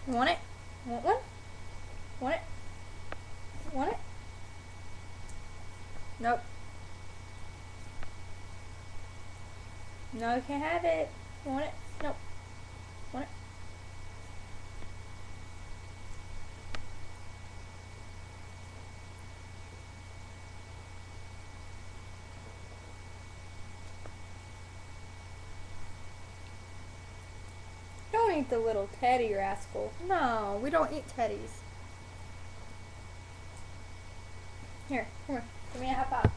You want it? Want one? Want it? Want it? Nope. No, you can't have it. Want it? Nope. Want it? Don't eat the little teddy, rascal. No, we don't eat teddies. Here, come here. Give me a high five.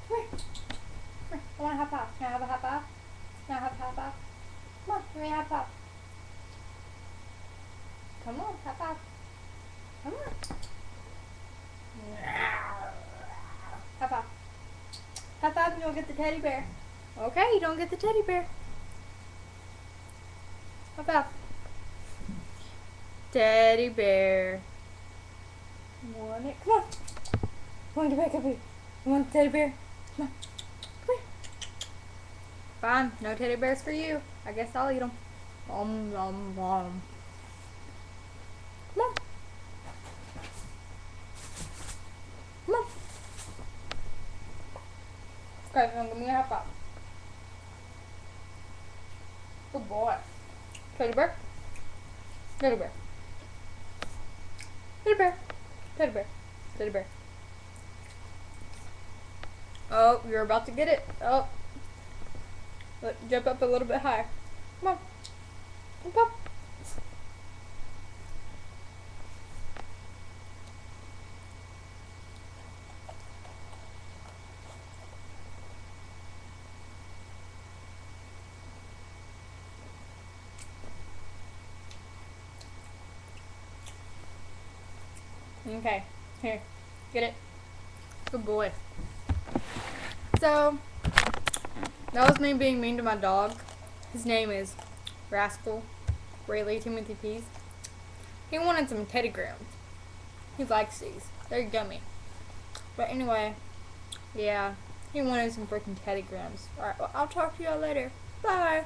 Come here. Come here. I want a high five. Can I have a high five? Can I have a high five? Come on, give me a high five. Come on, high five. Come on. High five. High five and you'll get the teddy bear. Okay, you don't get the teddy bear. High five. Teddy bear. Want it? Come on. Come on, get back up here. You want the teddy bear? Come on. Come here. Fine, no teddy bears for you. I guess I'll eat them. Nom nom nom. Come on. Come on. Okay, now give me a high five. Good boy. Teddy bear. Teddy bear. Teddy bear. Teddy bear. Teddy bear. Oh, you're about to get it. Oh. Look, jump up a little bit higher. Come on. Jump up. Okay, here, get it. Good boy. So, that was me being mean to my dog. His name is Rascal Rayleigh Timothy Pease. He wanted some Teddy Grahams. He likes these. They're yummy. But anyway, yeah, he wanted some freaking Teddy Grahams. Alright, well, I'll talk to y'all later. Bye.